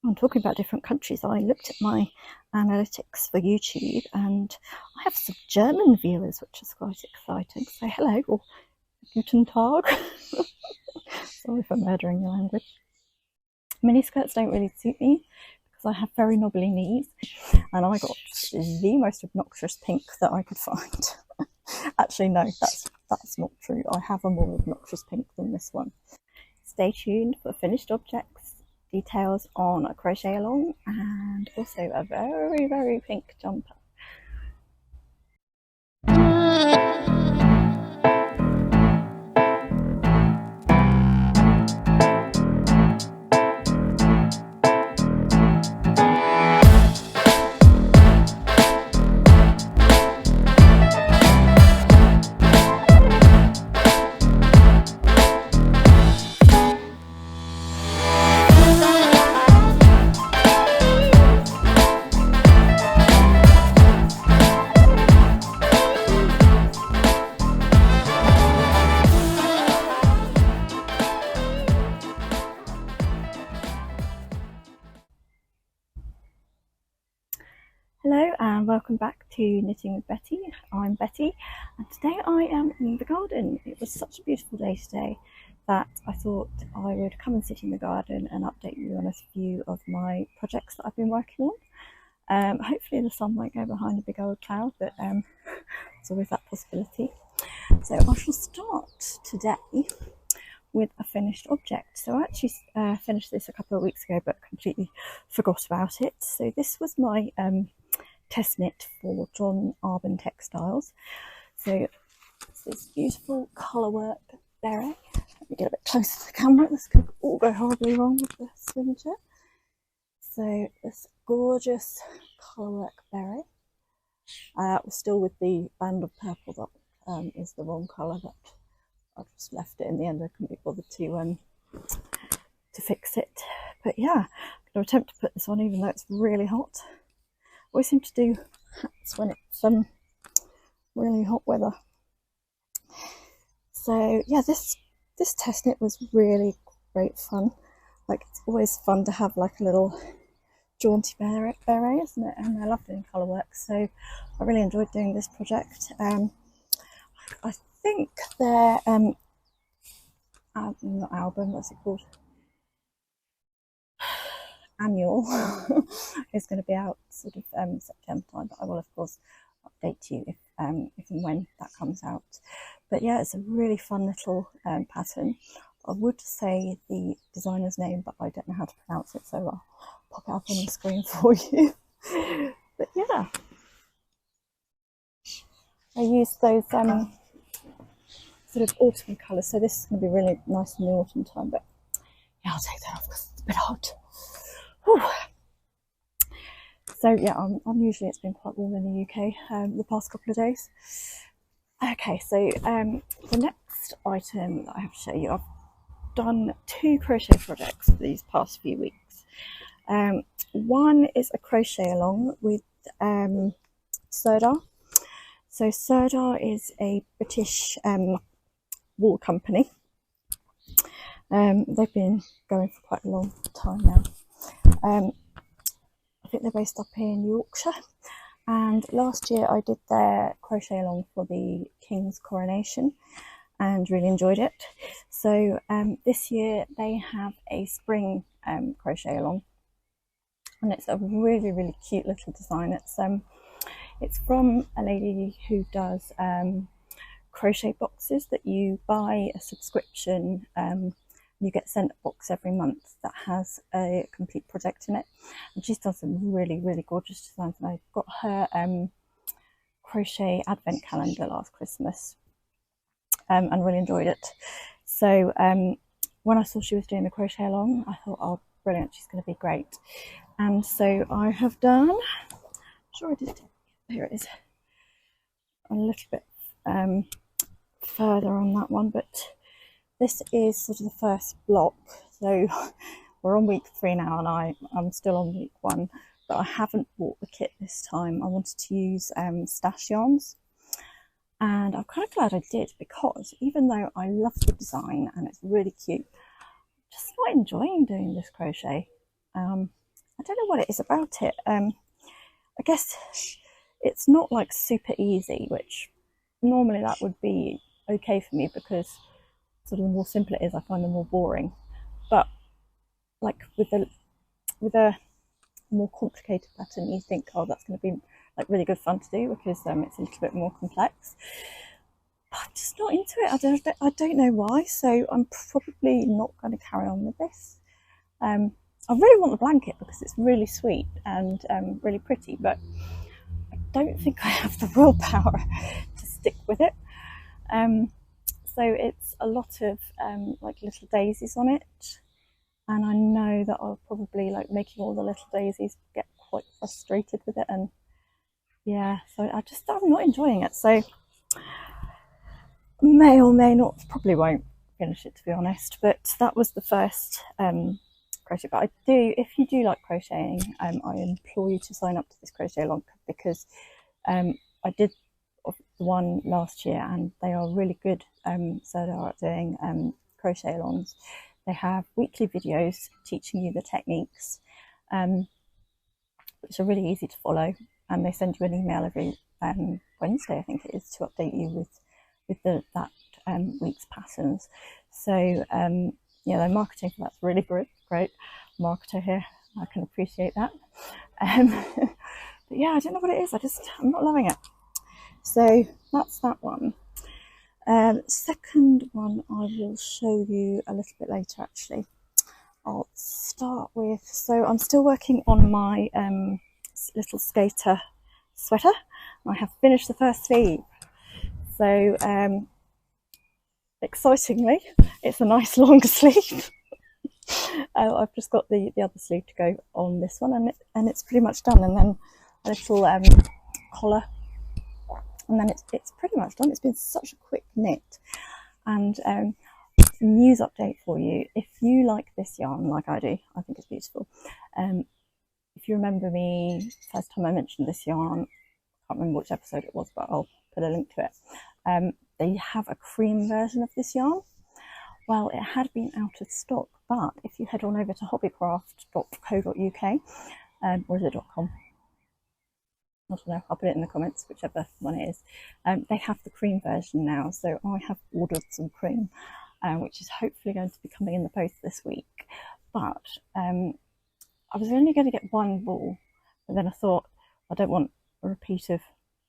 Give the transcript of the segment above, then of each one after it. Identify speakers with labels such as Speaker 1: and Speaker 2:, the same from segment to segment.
Speaker 1: On talking about different countries, I looked at my analytics for YouTube and I have some German viewers, which is quite exciting. So hello, or guten Tag. Sorry for murdering your language. Mini skirts don't really suit me because I have very knobbly knees, and I got the most obnoxious pink that I could find. Actually, no, that's not true. I have a more obnoxious pink than this one. Stay tuned for finished objects, details on a crochet-a-long, and also a very, very pink jumper. Hello and welcome back to Knitting with Betty. I'm Betty and today I am in the garden. It was such a beautiful day today that I thought I would come and sit in the garden and update you on a few of my projects that I've been working on. Hopefully the sun won't go behind a big old cloud, but there's always that possibility. So I shall start today with a finished object. So I actually finished this a couple of weeks ago but completely forgot about it. So this was my test knit for John Arbon Textiles. So it's this beautiful colour work beret. Let me get a bit closer to the camera. This could all go horribly wrong with the signature. So this gorgeous colour work beret. We're still with the band of purple that is the wrong colour, but I just left it in the end. I couldn't be bothered to fix it. But yeah, I'm going to attempt to put this on even though it's really hot. I always seem to do hats when it's really hot weather. So yeah, this test knit was really great fun. Like, it's always fun to have like a little jaunty beret, isn't it? And I love doing colour work, so I really enjoyed doing this project. I think their not album, what's it called? Annual is going to be out sort of September time, but I will of course update you if and when that comes out. But yeah, it's a really fun little pattern. I would say the designer's name, but I don't know how to pronounce it, so I'll pop it up on the screen for you. But yeah, I used those sort of autumn colours, so this is going to be really nice in the autumn time. But yeah, I'll take that off because it's a bit hot. Whew. So yeah, unusually it's been quite warm in the UK the past couple of days. Okay, so the next item that I have to show you, I've done 2 crochet projects for these past few weeks. One is a crochet-a-long with Sirdar. So Sirdar is a British wool company. They've been going for quite a long time now. I think they're based up in Yorkshire, and last year I did their crochet-a-long for the King's coronation and really enjoyed it. So this year they have a spring crochet-a-long, and it's a really, really cute little design. It's from a lady who does crochet boxes that you buy a subscription. You get sent a box every month that has a complete project in it, and she's done some really, really gorgeous designs. And I got her crochet advent calendar last Christmas and really enjoyed it. So when I saw she was doing the crochet-a-long, I thought, oh brilliant, she's going to be great. And so I have done, I'm sure I did it, here it is, a little bit further on that one, but this is sort of the first block. So we're on week 3 now, and I'm still on week 1, but I haven't bought the kit this time. I wanted to use stash yarns, and I'm kind of glad I did, because even though I love the design and it's really cute, I'm just not enjoying doing this crochet. don't know what it is about it. I guess it's not like super easy, which normally that would be okay for me, because sort of the more simple it is, I find the more boring. But like with a more complicated pattern, you think, oh, that's going to be like really good fun to do, because it's a little bit more complex. But I'm just not into it. I don't know why. So I'm probably not going to carry on with this. I really want the blanket because it's really sweet and really pretty, but I don't think I have the willpower to stick with it. So it's a lot of like little daisies on it, and I know that I'll probably, like, making all the little daisies, get quite frustrated with it, and yeah, so I'm not enjoying it. So may or may not, probably won't finish it, to be honest. But that was the first crochet. But I do, if you do like crocheting, I implore you to sign up to this crochet-a-long, because I did the one last year, and they are really good. Sirdar at doing crochet-alongs. They have weekly videos teaching you the techniques, which are really easy to follow, and they send you an email every Wednesday, I think it is, to update you with that week's patterns. So yeah, their marketing for that's really great. Marketer here, I can appreciate that. But yeah, I don't know what it is. I'm not loving it. So that's that one. Second one I will show you a little bit later, actually. I'll start with, so I'm still working on my little skater sweater. I have finished the first sleeve. So excitingly, it's a nice long sleeve. I've just got the other sleeve to go on this one, and it's pretty much done, and then a little collar, and then it's pretty much done. It's been such a quick knit. And news update for you: if you like this yarn like I do, I think it's beautiful. If you remember me, first time I mentioned this yarn, I can't remember which episode it was, but I'll put a link to it. They have a cream version of this yarn. Well, it had been out of stock, but if you head on over to hobbycraft.co.uk, or is it .com? I don't know, I'll put it in the comments, whichever one it is. They have the cream version now, so I have ordered some cream, which is hopefully going to be coming in the post this week. But I was only going to get one ball, but then I thought I don't want a repeat of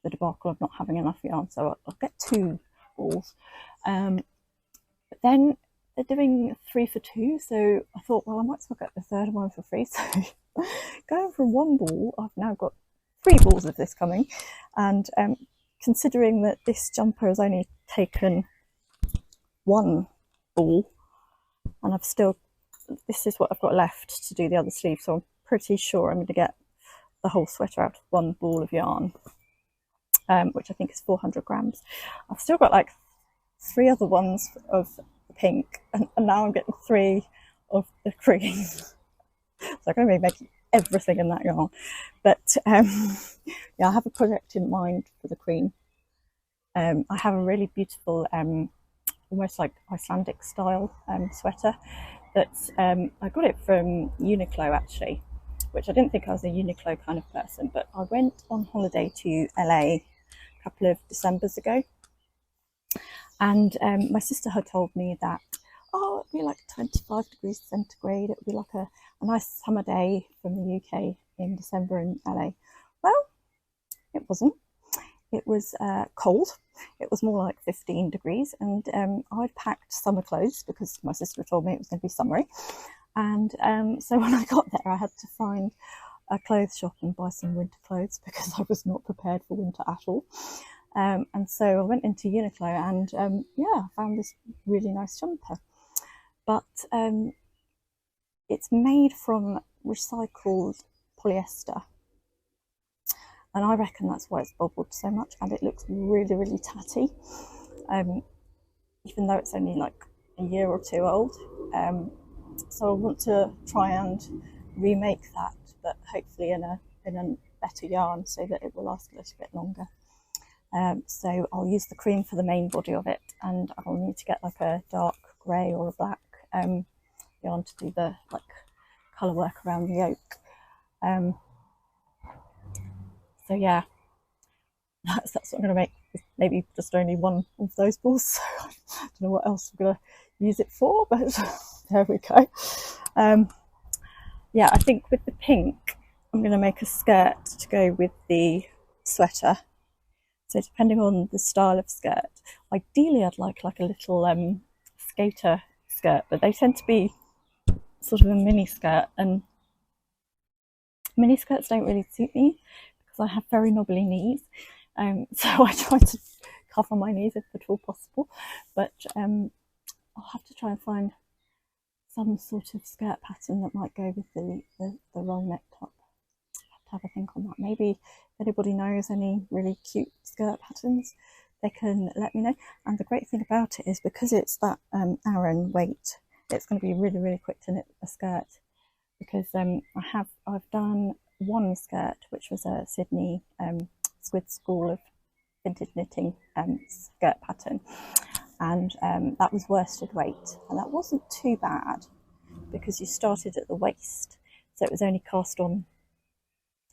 Speaker 1: the debacle of not having enough yarn, so I'll get 2 balls. But then they're doing 3 for 2, so I thought, well, I might as well get the third one for free. So going from 1 ball, I've now got 3 balls of this coming, and considering that this jumper has only taken 1 ball, and this is what I've got left to do the other sleeve, so I'm pretty sure I'm going to get the whole sweater out of 1 ball of yarn, which I think is 400 grams. I've still got like 3 other ones of the pink, and now I'm getting 3 of the cream. So I'm going to be making everything in that yarn. But yeah, I have a project in mind for the cream. I have a really beautiful almost like Icelandic style sweater that I got it from Uniqlo, actually, which I didn't think I was a Uniqlo kind of person, but I went on holiday to LA a couple of Decembers ago, and my sister had told me that, oh, it'd be like 25 degrees centigrade, it would be like a nice summer day from the UK in December in LA. Well, it wasn't. It was cold. It was more like 15 degrees, and I'd packed summer clothes because my sister told me it was going to be summery. And so when I got there, I had to find a clothes shop and buy some winter clothes because I was not prepared for winter at all. And so I went into Uniqlo, and yeah, I found this really nice jumper. But it's made from recycled polyester, and I reckon that's why it's bubbled so much, and it looks really, really tatty, even though it's only like a year or 2 old. So I want to try and remake that, but hopefully in a better yarn, so that it will last a little bit longer. So I'll use the cream for the main body of it, and I'll need to get like a dark grey or a black yarn to do the like colour work around the yoke. So yeah, that's what I'm going to make. Maybe just only one of those balls, so I don't know what else I'm going to use it for, but there we go. Yeah, I think with the pink I'm going to make a skirt to go with the sweater. So depending on the style of skirt, ideally I'd like a little skater skirt, but they tend to be sort of a mini skirt, and mini skirts don't really suit me because I have very knobbly knees. So I try to cover my knees if at all possible, but I'll have to try and find some sort of skirt pattern that might go with the roll neck top. I have to have a think on that. Maybe if anybody knows any really cute skirt patterns, they can let me know. And the great thing about it is because it's that Aran weight, it's going to be really, really quick to knit a skirt, because I've done one skirt which was a Sydney Squid School of Vintage Knitting skirt pattern, and that was worsted weight, and that wasn't too bad because you started at the waist, so it was only cast on,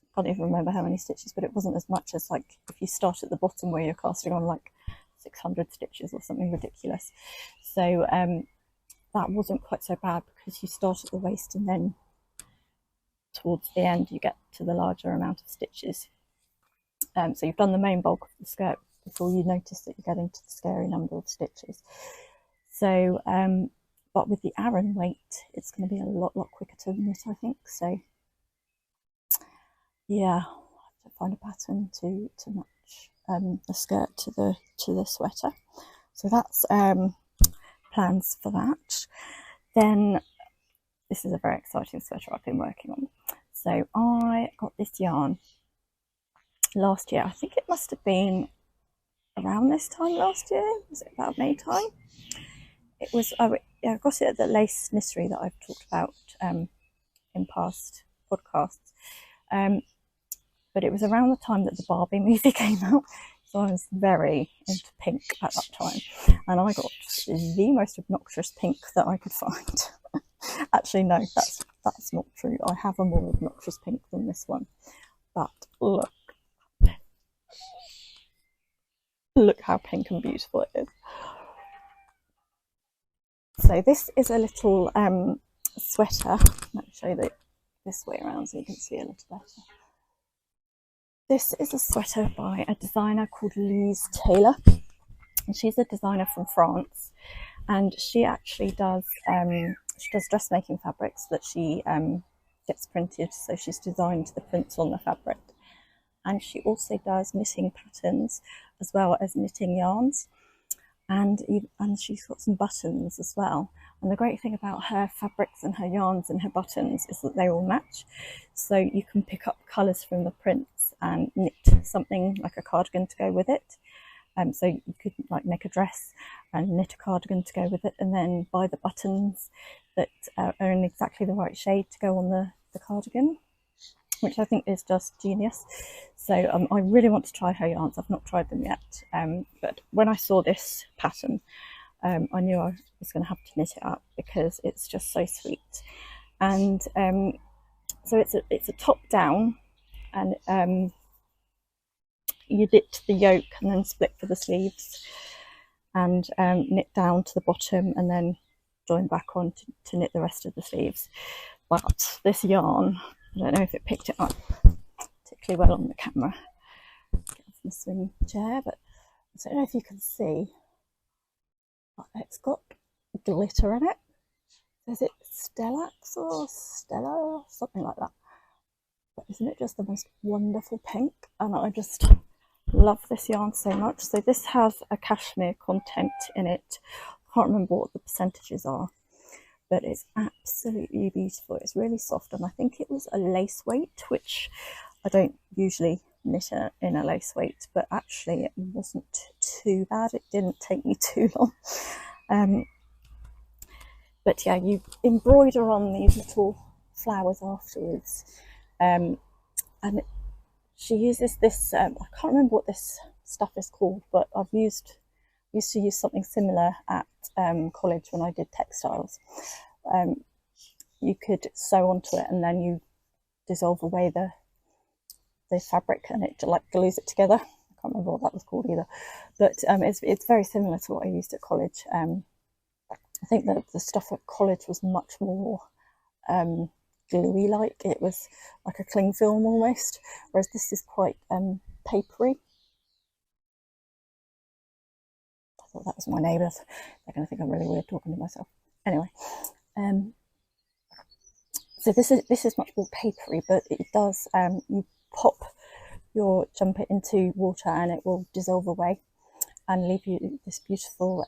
Speaker 1: I can't even remember how many stitches, but it wasn't as much as like if you start at the bottom where you're casting on like 600 stitches or something ridiculous. So that wasn't quite so bad because you start at the waist and then towards the end you get to the larger amount of stitches. So you've done the main bulk of the skirt before you notice that you're getting to the scary number of stitches. So but with the Aran weight it's going to be a lot quicker to knit, I think. So yeah, I'll have to find a pattern to match the skirt to the sweater. So that's plans for that. Then this is a very exciting sweater I've been working on. So I got this yarn last year. I think it must have been around this time last year. Was it about May time? It was. I got it at the lace knistery that I've talked about in past podcasts. But it was around the time that the Barbie movie came out, so I was very into pink at that time, and I got the most obnoxious pink that I could find. Actually, no, that's not true. I have a more obnoxious pink than this one, but look how pink and beautiful it is. So this is a little sweater. Let me show you this way around so you can see a little better. This is a sweater by a designer called Lise Tailor, and she's a designer from France, and she actually does dressmaking fabrics that she gets printed. So she's designed the prints on the fabric, and she also does knitting patterns as well as knitting yarns, and she's got some buttons as well. And the great thing about her fabrics and her yarns and her buttons is that they all match, so you can pick up colours from the prints and knit something like a cardigan to go with it. So you could like make a dress and knit a cardigan to go with it, and then buy the buttons that are in exactly the right shade to go on the cardigan, which I think is just genius. So I really want to try her yarns. I've not tried them yet, but when I saw this pattern, I knew I was going to have to knit it up because it's just so sweet. And so it's a top down, and you knit the yoke and then split for the sleeves, and knit down to the bottom and then join back on to knit the rest of the sleeves. But this yarn, I don't know if it picked it up particularly well on the camera from the swing chair, but I don't know if you can see, but it's got glitter in it. Is it Stellax or Stella or something like that? But isn't it just the most wonderful pink? And I just love this yarn so much. So this has a cashmere content in it. I can't remember what the percentages are, but it's absolutely beautiful. It's really soft, and I think it was a lace weight, which I don't usually knit in a lace weight, but actually it wasn't too bad. It didn't take me too long. But yeah, you embroider on these little flowers afterwards, and she uses this, I can't remember what this stuff is called, but I've used to use something similar at college when I did textiles. You could sew onto it, and then you dissolve away the fabric, and it like glues it together. I can't remember what that was called either, but it's very similar to what I used at college. I think that the stuff at college was much more gluey, like it was like a cling film almost, whereas this is quite papery. I thought that was my neighbours. They're going to think I'm really weird talking to myself. Anyway, so this is much more papery, but it does you pop your jumper into water and it will dissolve away and leave you this beautiful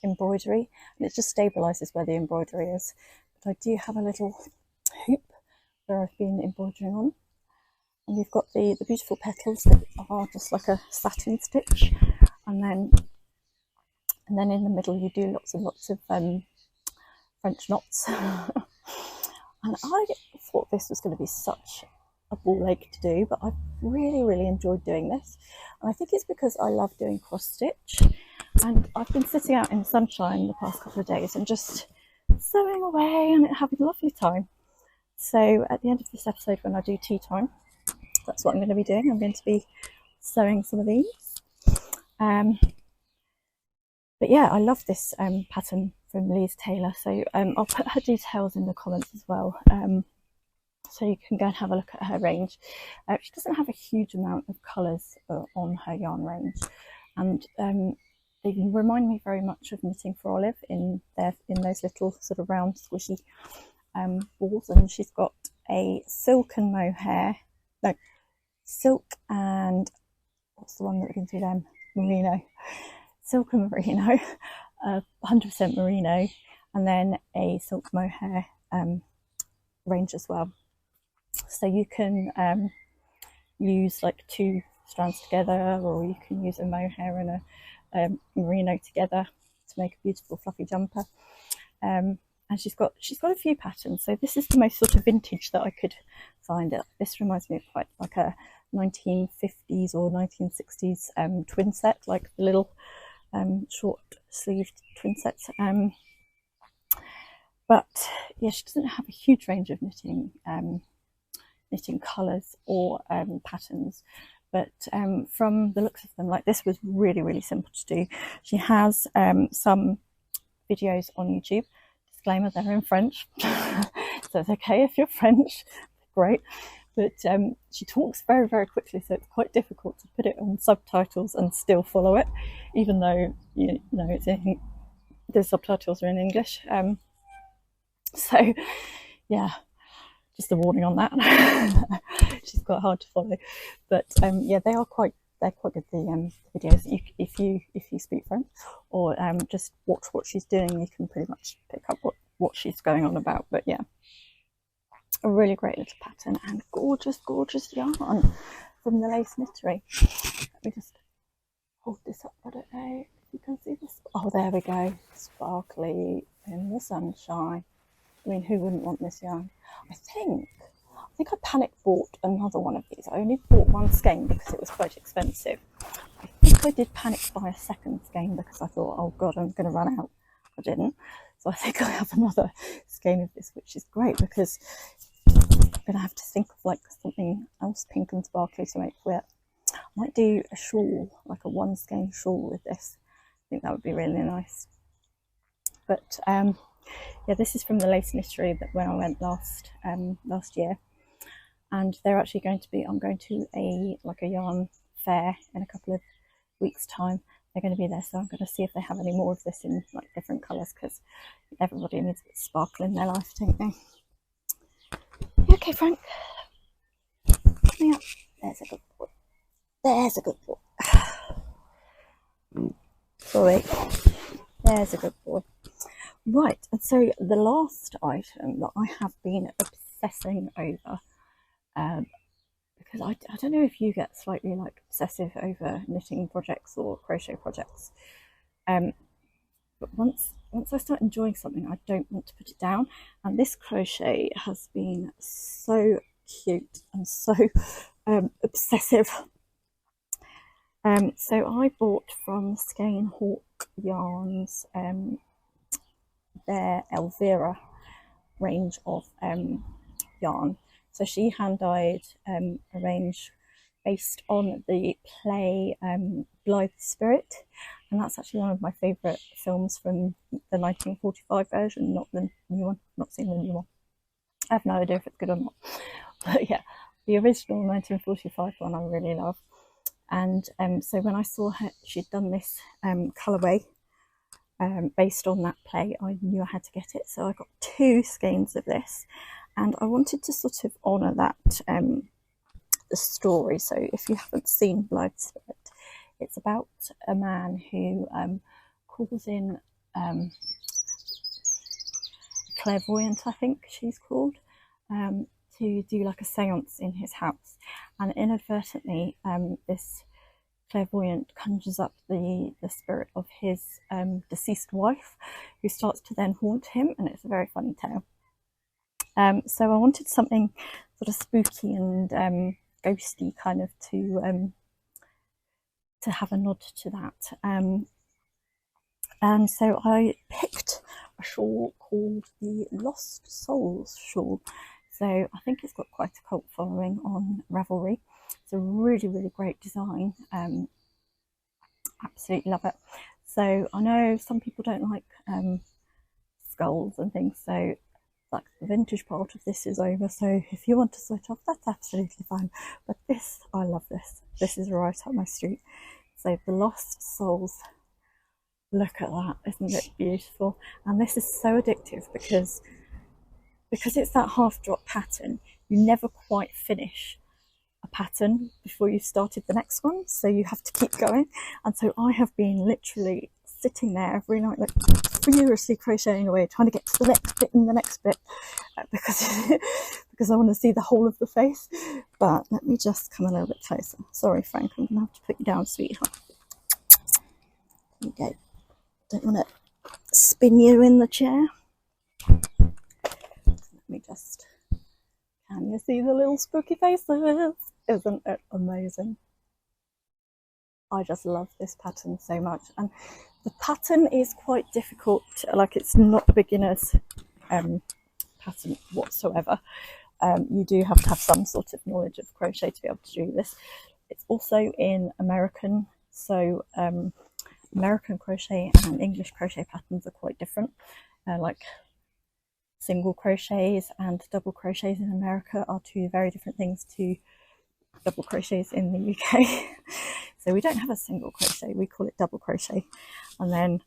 Speaker 1: embroidery, and it just stabilizes where the embroidery is. But I do have a little hoop where I've been embroidering on, and you've got the beautiful petals that are just like a satin stitch, and then in the middle you do lots of French knots. And I thought this was going to be such a ball ache to do, but I've really enjoyed doing this, and I think it's because I love doing cross stitch, and I've been sitting out in the sunshine the past couple of days and just sewing away and having a lovely time. So at the end of this episode, when I do tea time, that's what I'm going to be doing. I'm going to be sewing some of these. But yeah, I love this pattern from Lise Tailor, so I'll put her details in the comments as well, so you can go and have a look at her range. She doesn't have a huge amount of colours on her yarn range, and they remind me very much of Knitting for Olive in those little sort of round squishy balls. And she's got a silk and mohair, no, silk and what's the one that we can do then? Merino. Silk and merino, 100% merino, and then a silk mohair range as well. So you can use like 2 strands together, or you can use a mohair and a merino together to make a beautiful fluffy jumper. And she's got a few patterns. So this is the most sort of vintage that I could find. This reminds me of quite like a 1950s or 1960s twin set, like the little short sleeved twin sets. But yeah, she doesn't have a huge range of knitting colours or patterns, but from the looks of them, like this was really simple to do. She has some videos on YouTube. Disclaimer, they're in French, so it's okay if you're French, great. But she talks very quickly, so it's quite difficult to put it on subtitles and still follow it, even though you know the subtitles are in English. So yeah, just a warning on that. She's quite hard to follow, but yeah, they're quite good. The videos, if you speak French or just watch what she's doing, you can pretty much pick up what she's going on about. But yeah, a really great little pattern and gorgeous yarn from the Lace Knittery. Let me just hold this up. I don't know if you can see this. Oh, there we go, sparkly in the sunshine. I mean, who wouldn't want this yarn? I think I panic bought another one of these. I only bought one skein because it was quite expensive. I think I did panic buy a second skein because I thought, oh god, I'm going to run out. I didn't. So I think I have another skein of this, which is great because I'm going to have to think of like something else pink and sparkly to make with it. I might do a shawl, like a 1 skein shawl with this. I think that would be really nice. But yeah, this is from the Lace Knittery that when I went last year, and they're actually going to be. I'm going to a yarn fair in a couple of weeks' time. They're going to be there, so I'm going to see if they have any more of this in like different colours, because everybody needs a bit of sparkle in their life, don't they? Okay, Frank, come here. There's a good boy. There's a good boy. Sorry. There's a good boy. Right, and so the last item that I have been obsessing over, because I don't know if you get slightly like obsessive over knitting projects or crochet projects, but once I start enjoying something, I don't want to put it down. And this crochet has been so cute and so obsessive. So I bought from Skein Hawk Yarns their Elvira range of yarn. So she hand dyed a range based on the play Blithe Spirit, and that's actually one of my favourite films from the 1945 version, not the new one. Not seen the new one. I have no idea if it's good or not, but yeah, the original 1945 one I really love. And so when I saw her, she'd done this colourway based on that play, I knew I had to get it. So I got 2 skeins of this, and I wanted to sort of honour that the story. So if you haven't seen Blithe Spirit, it's about a man who calls in clairvoyant, I think she's called, to do like a seance in his house, and inadvertently this clairvoyant conjures up the spirit of his deceased wife, who starts to then haunt him, and it's a very funny tale. So I wanted something sort of spooky and ghosty kind of to have a nod to that. And so I picked a shawl called the Lost Souls shawl. So I think it's got quite a cult following on Ravelry. It's a really, really great design. Absolutely love it. So I know some people don't like skulls and things, so like the vintage part of this is over. So if you want to switch off, that's absolutely fine. But this, I love this. This is right up my street. So the Lost Souls. Look at that, isn't it beautiful? And this is so addictive because it's that half drop pattern, you never quite finish a pattern before you've started the next one, so you have to keep going. And so I have been literally sitting there every night, like furiously crocheting away, trying to get to the next bit and the next bit, because I want to see the whole of the face. But let me just come a little bit closer. Sorry, Frank, I'm gonna have to put you down, sweetheart. There you go. Don't want to spin you in the chair. Let me just, can you see the little spooky faces? Isn't it amazing? I just love this pattern so much, and the pattern is quite difficult, like it's not a beginner's pattern whatsoever. You do have to have some sort of knowledge of crochet to be able to do this. It's also in American, so American crochet and English crochet patterns are quite different. Like single crochets and double crochets in America are 2 very different things to double crochets in the UK. So we don't have a single crochet, we call it double crochet. And then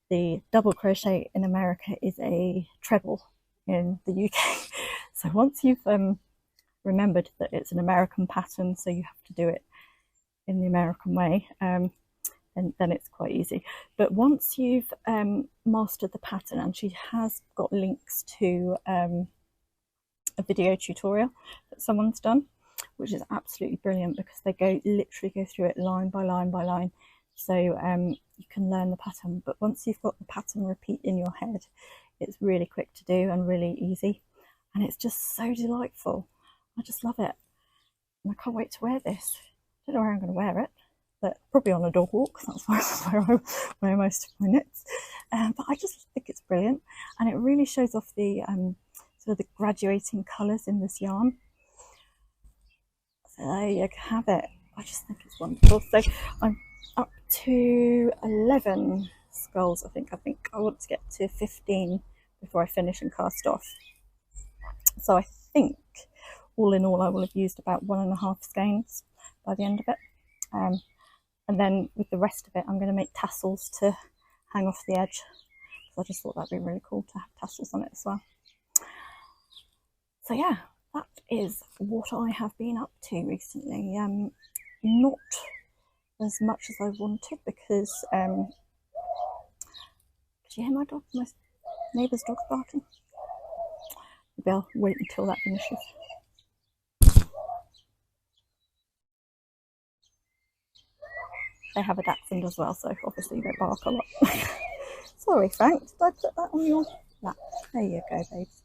Speaker 1: the double crochet in America is a treble in the UK. So once you've remembered that it's an American pattern, so you have to do it in the American way, and then it's quite easy. But once you've mastered the pattern, and she has got links to a video tutorial that someone's done, which is absolutely brilliant, because they literally go through it line by line by line, so you can learn the pattern. But once you've got the pattern repeat in your head, it's really quick to do and really easy, and it's just so delightful. I just love it, and I can't wait to wear this. I don't know where I'm going to wear it, but probably on a dog walk. That's where I wear most of my knits. But I just think it's brilliant, and it really shows off the sort of the graduating colours in this yarn. So there you have it. I just think it's wonderful. So I'm up to 11 skulls. I think I want to get to 15 before I finish and cast off. So I think all in all I will have used about 1.5 skeins by the end of it. And then with the rest of it, I'm going to make tassels to hang off the edge. So I just thought that'd be really cool to have tassels on it as well. So yeah, that is what I have been up to recently. Not as much as I wanted, because did you hear my dog? My neighbour's dog barking? Maybe I'll wait until that finishes. They have a dachshund as well, so obviously they bark a lot. Sorry, Frank, did I put that on your lap? There you go, babes.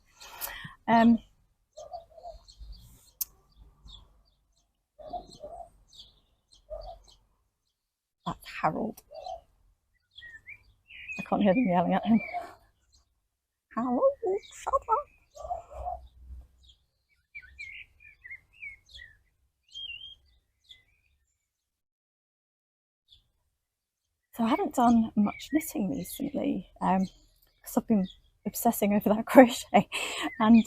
Speaker 1: That's Harold. I can't hear them yelling at him. Harold, shut up. So I haven't done much knitting recently because I've been obsessing over that crochet, and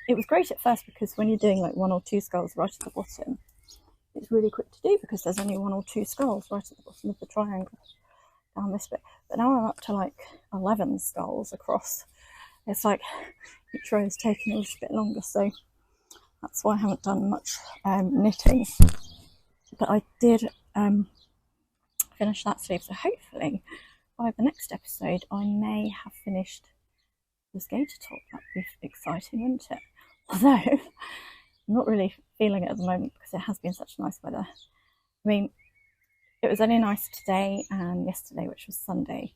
Speaker 1: it was great at first because when you're doing like 1 or 2 skulls right at the bottom, it's really quick to do because there's only 1 or 2 skulls right at the bottom of the triangle down this bit. But now I'm up to like 11 skulls across. It's like each row is taking a little bit longer, so that's why I haven't done much knitting. But I did finish that sleeve, so hopefully by the next episode I may have finished the skater top. That'd be exciting, wouldn't it? Although I'm not really feeling it at the moment because it has been such nice weather. I mean, it was only nice today and yesterday, which was Sunday.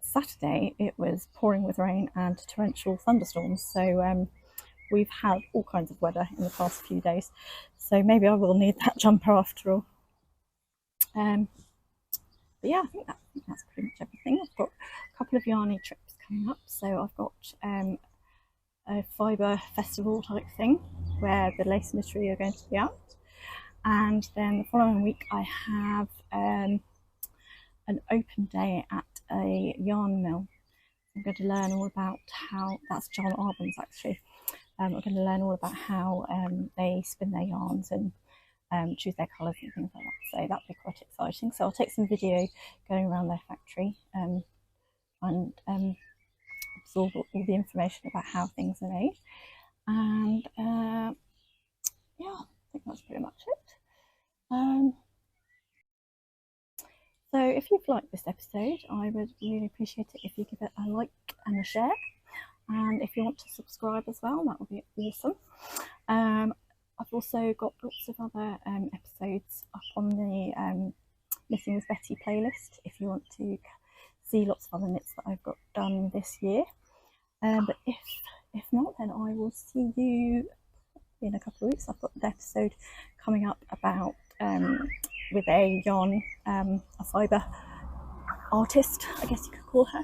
Speaker 1: Saturday it was pouring with rain and torrential thunderstorms, so we've had all kinds of weather in the past few days, so maybe I will need that jumper after all. But yeah, I think that's pretty much everything. I've got a couple of yarny trips coming up, so I've got a fibre festival type thing where the lace and knittery are going to be out, and then the following week I have an open day at a yarn mill. I'm going to learn all about how, that's John Arbon's actually, I'm going to learn all about how they spin their yarns and choose their colours and things like that, so that'll be quite exciting. So I'll take some video going around their factory and absorb all the information about how things are made, and yeah, I think that's pretty much it. So if you've liked this episode, I would really appreciate it if you give it a like and a share, and if you want to subscribe as well, that would be awesome. I've also got lots of other episodes up on the Knitting with Betty playlist if you want to see lots of other knits that I've got done this year. But if not, then I will see you in a couple of weeks. I've got an episode coming up about with a yarn, a fibre artist, I guess you could call her,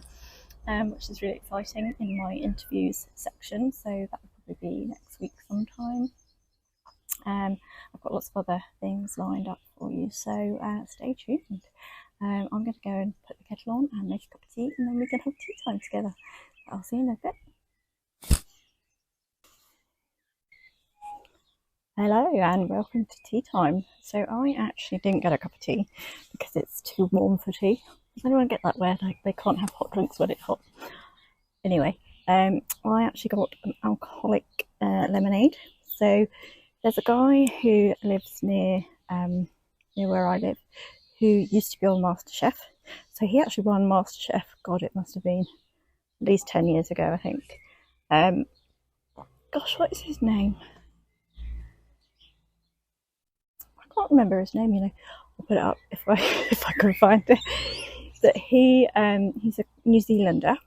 Speaker 1: which is really exciting, in my interviews section, so that will probably be next week sometime. I've got lots of other things lined up for you, so stay tuned. I'm going to go and put the kettle on and make a cup of tea, and then we can have tea time together. I'll see you in a bit. Hello and welcome to tea time. So I actually didn't get a cup of tea because it's too warm for tea. Does anyone get that where they can't have hot drinks when it's hot? Anyway, I actually got an alcoholic lemonade. So there's a guy who lives near where I live who used to be on MasterChef. So he actually won MasterChef, God, it must have been at least 10 years ago, I think. Gosh, what is his name? I can't remember his name, you know. I'll put it up if I can find it. But he's a New Zealander,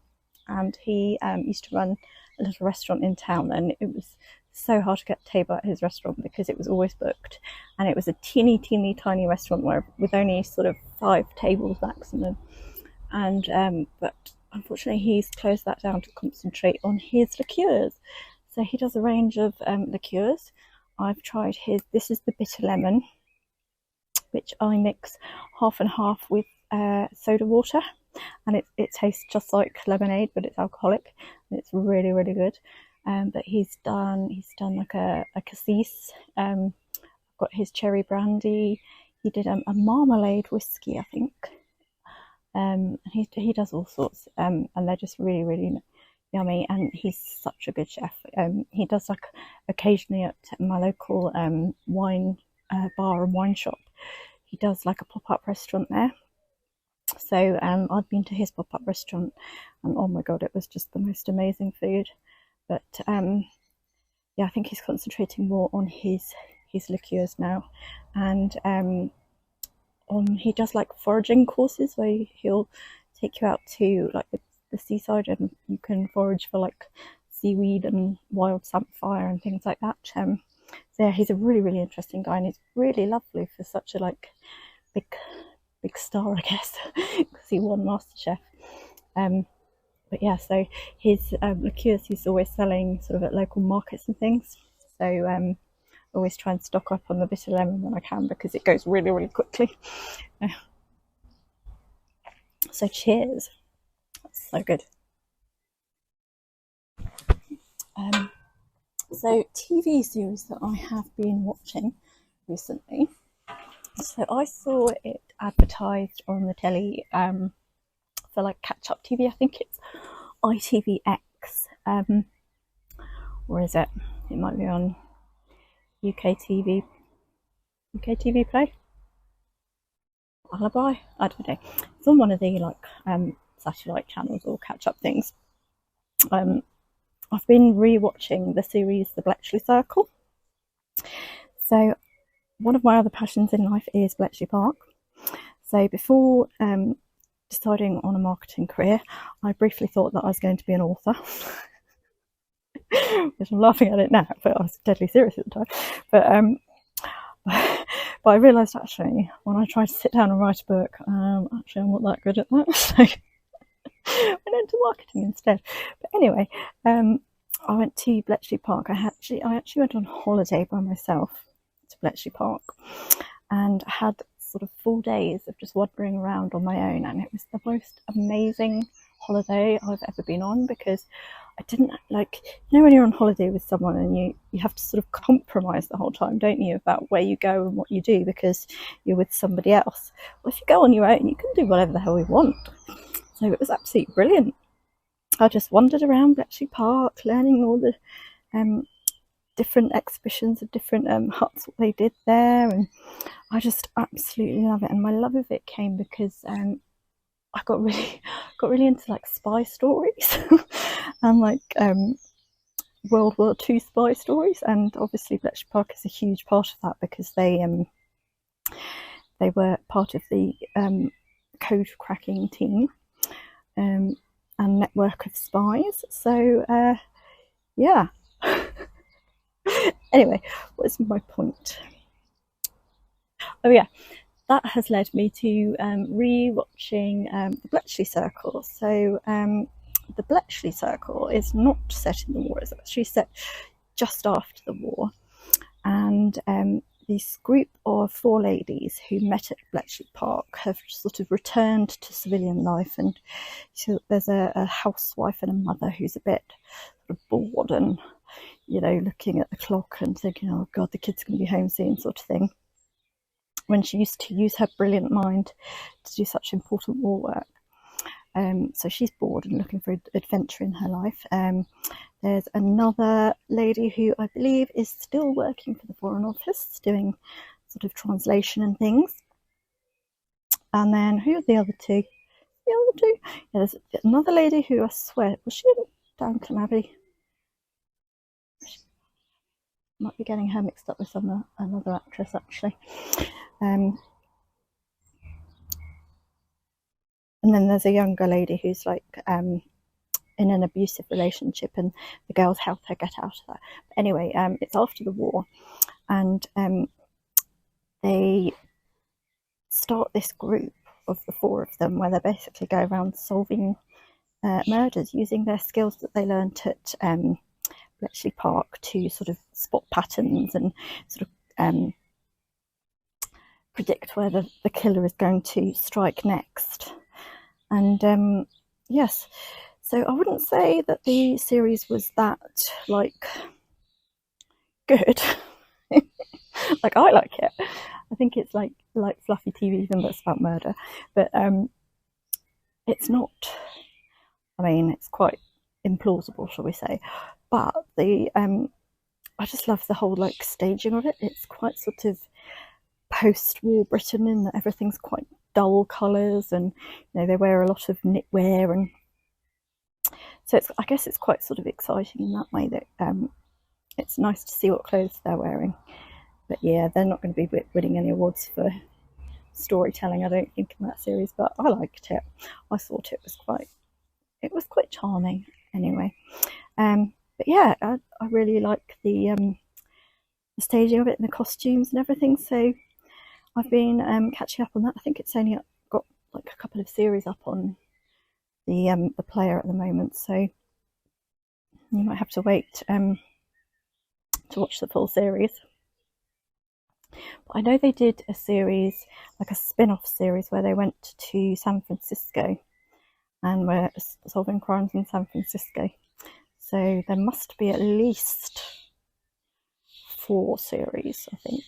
Speaker 1: and he used to run a little restaurant in town, and it was so hard to get a table at his restaurant because it was always booked, and it was a teeny tiny restaurant with only sort of 5 tables maximum, and but unfortunately he's closed that down to concentrate on his liqueurs. So he does a range of liqueurs. I've tried his, this is the bitter lemon, which I mix half and half with soda water, and it tastes just like lemonade, but it's alcoholic, and it's really good. But he's done like a cassis. I've got his cherry brandy. He did a marmalade whiskey, I think. And he does all sorts, and they're just really yummy. And he's such a good chef. He does like occasionally at my local wine bar and wine shop. He does like a pop-up restaurant there. So I've been to his pop-up restaurant, and oh my god, it was just the most amazing food. But yeah, I think he's concentrating more on his liqueurs now, and he does like foraging courses where he'll take you out to like the seaside, and you can forage for like seaweed and wild samphire and things like that. So yeah, he's a really interesting guy, and he's really lovely for such a like big star, I guess, because he won MasterChef. But yeah, so his liqueurs he's always selling sort of at local markets and things. So always try and stock up on the bitter lemon when I can because it goes really quickly. So cheers. That's so good. So TV series that I have been watching recently. So I saw it advertised on the telly for like catch up TV. I think it's ITVX, or is it? It might be on UK TV Play. Alibi. I don't know. It's on one of the like satellite channels or catch up things. I've been re-watching the series The Bletchley Circle. So one of my other passions in life is Bletchley Park. So before deciding on a marketing career, I briefly thought that I was going to be an author. Which I'm laughing at it now, but I was deadly serious at the time. But I realised actually when I tried to sit down and write a book, actually I'm not that good at that. So I went into marketing instead. But anyway, I went to Bletchley Park. I actually went on holiday by myself to Bletchley Park and had sort of 4 days of just wandering around on my own, and it was the most amazing holiday I've ever been on, because I didn't like, you know, when you're on holiday with someone and you have to sort of compromise the whole time, don't you, about where you go and what you do because you're with somebody else. Well, if you go on your own, you can do whatever the hell you want. So it was absolutely brilliant. I just wandered around Bletchley Park, learning all the different exhibitions of different huts, what they did there, and I just absolutely love it. And my love of it came because I got really into like spy stories and like World War II spy stories, and obviously Bletchley Park is a huge part of that because they were part of the code cracking team and network of spies. So yeah. Anyway, what's my point? Oh yeah, that has led me to re-watching the Bletchley Circle. So the Bletchley Circle is not set in the war, it's actually set just after the war. And this group of 4 ladies who met at Bletchley Park have sort of returned to civilian life, and so there's a housewife and a mother who's a bit sort of bored and, you know, looking at the clock and thinking, oh god, the kid's going to be home soon, sort of thing, when she used to use her brilliant mind to do such important war work. So she's bored and looking for adventure in her life. There's another lady who I believe is still working for the Foreign Office, doing sort of translation and things. And then who are the other two? Yeah, there's another lady who I swear, was she in Downton Abbey? Might be getting her mixed up with another actress actually. And then there's a younger lady who's like in an abusive relationship, and the girls help her get out of that. But anyway, it's after the war, and they start this group of the 4 of them where they basically go around solving murders using their skills that they learnt at Bletchley Park to sort of spot patterns and sort of predict where the killer is going to strike next. And yes, so I wouldn't say that the series was that like good. Like, I like it. I think it's like fluffy TV, even though it's about murder, but it's not, I mean, it's quite implausible, shall we say, but the I just love the whole like staging of it. It's quite sort of post-war Britain in that everything's quite dull colours, and you know, they wear a lot of knitwear, and so I guess it's quite sort of exciting in that way, that it's nice to see what clothes they're wearing. But yeah, they're not going to be winning any awards for storytelling, I don't think, in that series, but I liked it. I thought it was quite charming anyway. But yeah, I really like the staging of it and the costumes and everything, so I've been catching up on that. I think it's only got like a couple of series up on the player at the moment, so you might have to wait to watch the full series. I know they did a series, like a spin-off series, where they went to San Francisco and were solving crimes in San Francisco. So there must be at least 4 series, I think.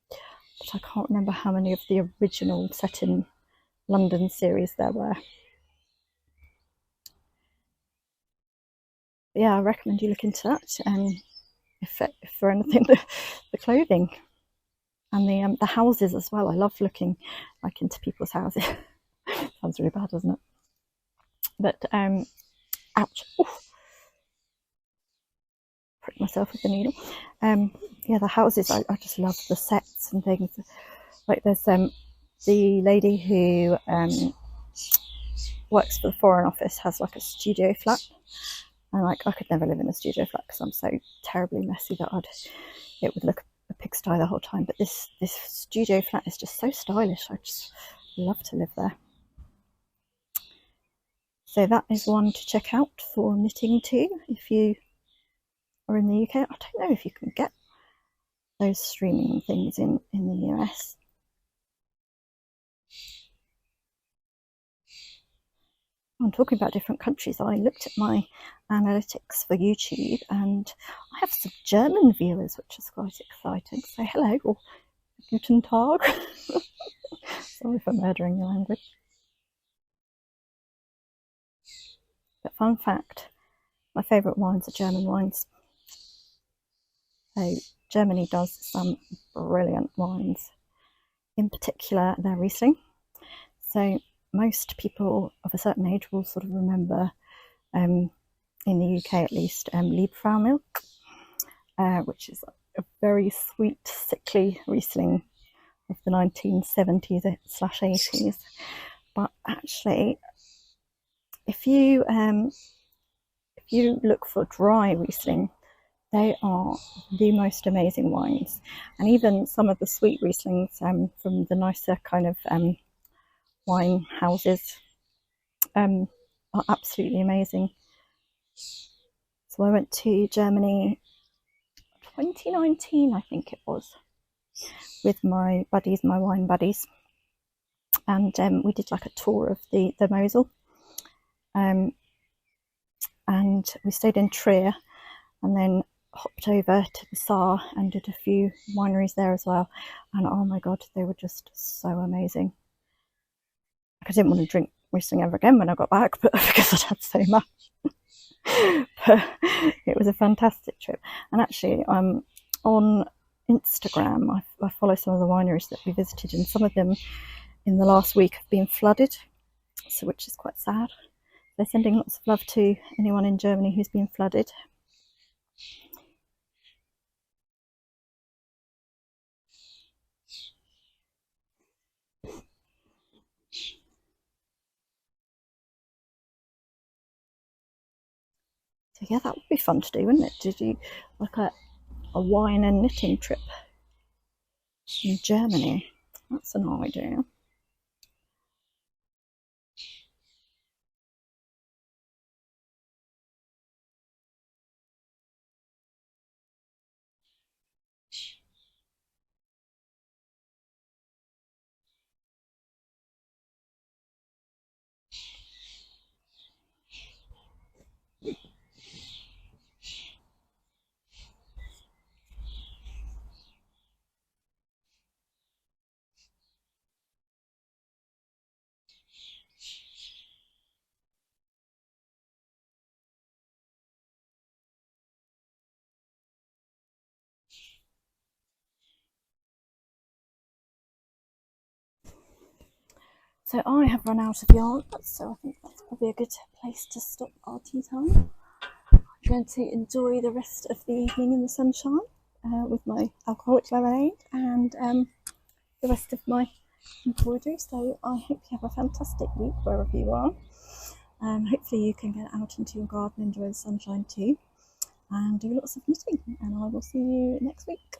Speaker 1: But I can't remember how many of the original set in London series there were. But yeah, I recommend you look into that. If for anything, the clothing and the houses as well. I love looking like into people's houses. Sounds really bad, doesn't it? But ouch! Oof. Prick myself with the needle. Yeah, the houses. I just love the sets and things. Like there's the lady who works for the Foreign Office has like a studio flat, and like I could never live in a studio flat because I'm so terribly messy that it would look a pigsty the whole time. But this studio flat is just so stylish. I just love to live there. So that is one to check out for knitting too if you are in the UK. I don't know if you can get those streaming things in the US. I'm talking about different countries. I looked at my analytics for YouTube and I have some German viewers, which is quite exciting. So hello, or guten Tag. Sorry for murdering your language. But fun fact, my favourite wines are German wines. So Germany does some brilliant wines. In particular, their Riesling. So most people of a certain age will sort of remember, in the UK at least, Liebfrau milk, which is a very sweet, sickly Riesling of the 1970s/80s. But actually, if you look for dry Riesling, they are the most amazing wines. And even some of the sweet Rieslings from the nicer kind of wine houses are absolutely amazing. So I went to Germany 2019, I think it was, with my buddies, my wine buddies, and we did like a tour of the Mosel, and we stayed in Trier and then hopped over to the Saar and did a few wineries there as well. And oh my god, they were just so amazing. I didn't want to drink Riesling ever again when I got back, but because I'd had so much. But it was a fantastic trip. And actually, on Instagram, I follow some of the wineries that we visited, and some of them in the last week have been flooded, so which is quite sad. They're sending lots of love to anyone in Germany who's been flooded. So yeah, that would be fun to do, wouldn't it? To do like a wine and knitting trip in Germany. That's an idea. So I have run out of yarn, so I think that's probably a good place to stop our tea time. I'm going to enjoy the rest of the evening in the sunshine with my alcoholic lemonade and the rest of my embroidery. So I hope you have a fantastic week wherever you are. Hopefully you can get out into your garden, enjoy the sunshine too, and do lots of knitting. And I will see you next week.